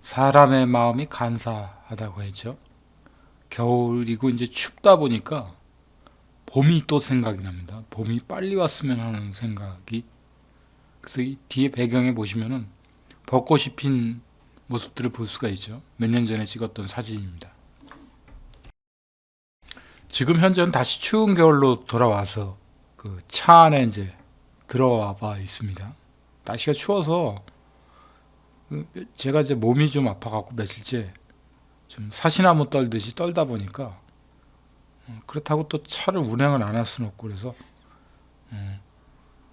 사람의 마음이 간사하다고 했죠. 겨울이고 이제 춥다 보니까 봄이 또 생각이 납니다. 봄이 빨리 왔으면 하는 생각이. 그래서 이 뒤에 배경에 보시면은 벚꽃이 핀 모습들을 볼 수가 있죠. 몇 년 전에 찍었던 사진입니다. 지금 현재는 다시 추운 겨울로 돌아와서 그 차 안에 이제 들어와 봐 있습니다. 날씨가 추워서 제가 이제 몸이 좀 아파갖고 며칠째 좀 사시나무 떨듯이 떨다 보니까 그렇다고 또 차를 운행을 안 할 수는 없고 그래서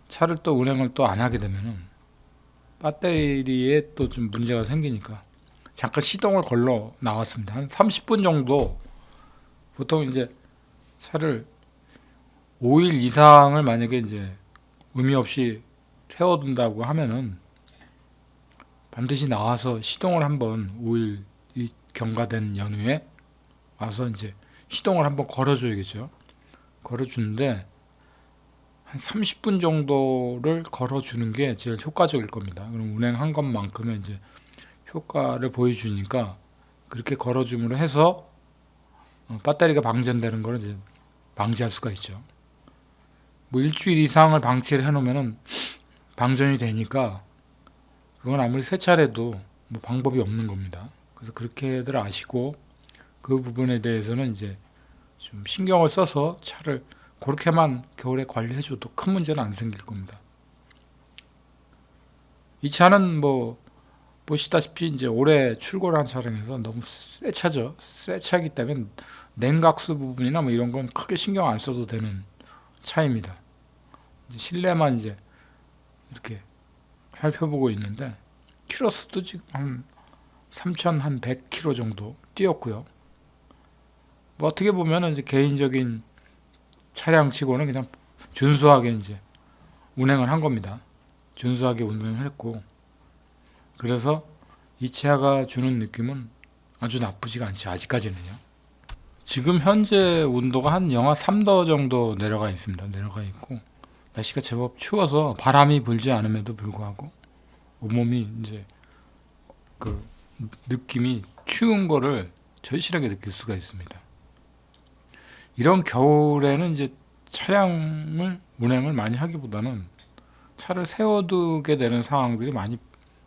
차를 또 운행을 또 안 하게 되면은 배터리에 또 좀 문제가 생기니까 잠깐 시동을 걸러 나왔습니다. 한 30분 정도 보통 이제 차를 5일 이상을 만약에 이제 의미 없이 세워둔다고 하면은 반드시 나와서 시동을 한번 5일 이 경과된 연후에 와서 이제 시동을 한번 걸어줘야겠죠. 걸어주는데 한 30분 정도를 걸어주는 게 제일 효과적일 겁니다. 그럼 운행한 것만큼의 이제 효과를 보여주니까 그렇게 걸어줌으로 해서 배터리가 방전되는 걸 이제 방지할 수가 있죠. 뭐 일주일 이상을 방치를 해놓으면은 방전이 되니까 그건 아무리 세차해도 뭐 방법이 없는 겁니다. 그래서 그렇게들 아시고 그 부분에 대해서는 이제 좀 신경을 써서 차를 그렇게만 겨울에 관리해줘도 큰 문제는 안 생길 겁니다. 이 차는 뭐 보시다시피 이제 올해 출고를 한 차량에서 너무 새 차죠. 새 차기 때문에 냉각수 부분이나 뭐 이런 건 크게 신경 안 써도 되는 차입니다. 이제 실내만 이제 이렇게 살펴보고 있는데 키로수도 지금 한 3,100km 정도 뛰었고요. 뭐 어떻게 보면은 이제 개인적인 차량치고는 그냥 준수하게 이제 운행을 한 겁니다. 준수하게 운행을 했고 그래서 이 차가 주는 느낌은 아주 나쁘지가 않죠. 아직까지는요. 지금 현재 온도가 한 영하 3도 정도 내려가 있습니다. 내려가 있고 날씨가 제법 추워서 바람이 불지 않음에도 불구하고 온몸이 이제 그 느낌이 추운 거를 절실하게 느낄 수가 있습니다. 이런 겨울에는 이제 차량을 운행을 많이 하기보다는 차를 세워두게 되는 상황들이 많이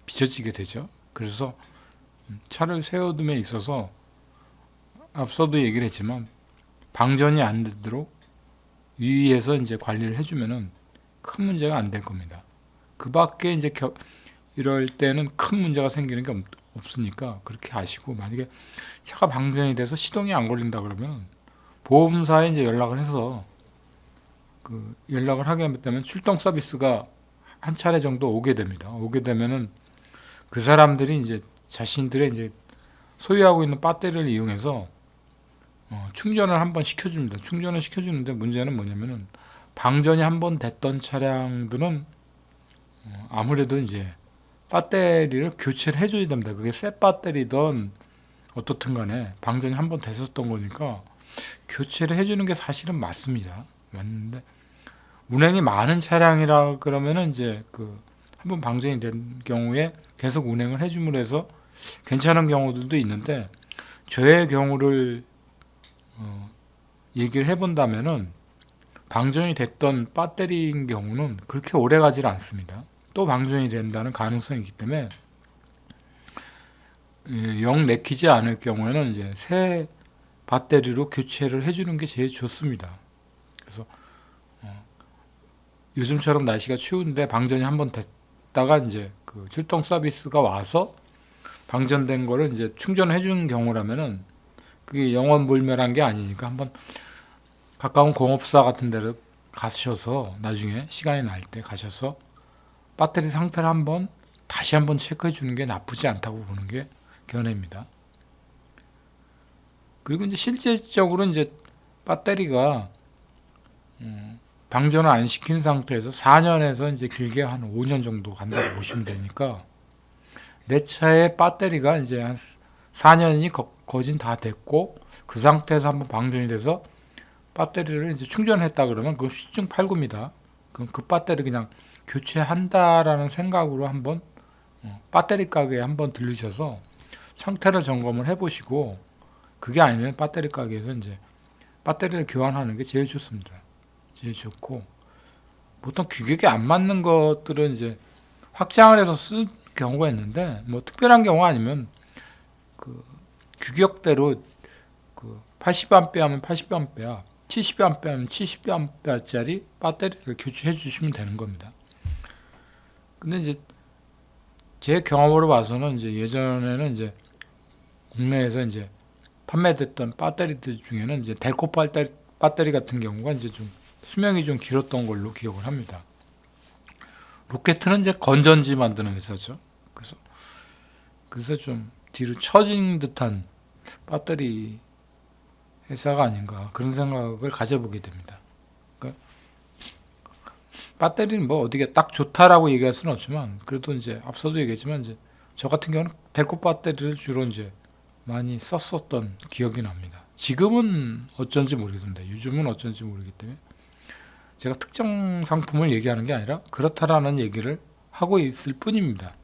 빚어지게 되죠. 그래서 차를 세워둠에 있어서 앞서도 얘기를 했지만 방전이 안 되도록 유의해서 이제 관리를 해주면은 큰 문제가 안 될 겁니다. 그 밖에 이제 이럴 때는 큰 문제가 생기는 게 없으니까 그렇게 아시고 만약에 차가 방전이 돼서 시동이 안 걸린다 그러면 보험사에 이제 연락을 해서 그 연락을 하게 되면 출동 서비스가 한 차례 정도 오게 됩니다. 오게 되면은 그 사람들이 이제 자신들의 이제 소유하고 있는 배터리를 이용해서 충전을 한번 시켜줍니다. 충전을 시켜주는데 문제는 뭐냐면은 방전이 한번 됐던 차량들은 아무래도 이제 배터리를 교체를 해줘야 됩니다. 그게 새 배터리든 어떻든 간에 방전이 한번 됐었던 거니까 교체를 해주는 게 사실은 맞습니다. 맞는데 운행이 많은 차량이라 그러면은 이제 그 한번 방전이 된 경우에 계속 운행을 해줌으로 해서 괜찮은 경우들도 있는데 저의 경우를 얘기를 해본다면은 방전이 됐던 배터리인 경우는 그렇게 오래 가지를 않습니다. 또 방전이 된다는 가능성이 있기 때문에 영 내키지 않을 경우에는 이제 새 배터리로 교체를 해주는 게 제일 좋습니다. 그래서 요즘처럼 날씨가 추운데 방전이 한번 됐다가 이제 그 출동 서비스가 와서 방전된 거를 이제 충전해 주는 경우라면은 그게 영원불멸한 게 아니니까 한번 가까운 공업사 같은 데를 가셔서 나중에 시간이 날 때 가셔서 배터리 상태를 한번 다시 한번 체크해 주는 게 나쁘지 않다고 보는 게 견해입니다. 그리고 이제 실질적으로 이제 배터리가 방전을 안 시킨 상태에서 4년에서 이제 길게 한 5년 정도 간다고 보시면 되니까 내 차의 배터리가 이제 한 4년이 거진 다 됐고 그 상태에서 한번 방전이 돼서 배터리를 이제 충전했다 그러면 그거 시중팔구입니다. 그럼 그 배터리 그냥 교체한다라는 생각으로 한번 배터리 가게에 한번 들르셔서 상태를 점검을 해보시고, 그게 아니면 배터리 가게에서 이제 배터리를 교환하는 게 제일 좋습니다. 제일 좋고, 보통 규격에 안 맞는 것들은 이제 확장을 해서 쓸 경우가 있는데, 뭐 특별한 경우가 아니면 그 규격대로 그 80A 하면 80A, 70A 하면 70A짜리 배터리를 교체해 주시면 되는 겁니다. 근데 이제 제 경험으로 봐서는 이제 예전에는 이제 국내에서 이제 판매됐던 배터리들 중에는 이제 데코 배터리 같은 경우가 이제 좀 수명이 좀 길었던 걸로 기억을 합니다. 로켓은 이제 건전지 만드는 회사죠. 그래서 좀 뒤로 처진 듯한 배터리 회사가 아닌가 그런 생각을 가져보게 됩니다. 그러니까 배터리는 뭐 어디가 딱 좋다라고 얘기할 수는 없지만 그래도 이제 앞서도 얘기했지만 이제 저 같은 경우는 데코 배터리를 주로 이제 많이 썼었던 기억이 납니다. 지금은 어쩐지 모르겠습니다. 요즘은 어쩐지 모르기 때문에 제가 특정 상품을 얘기하는 게 아니라 그렇다라는 얘기를 하고 있을 뿐입니다.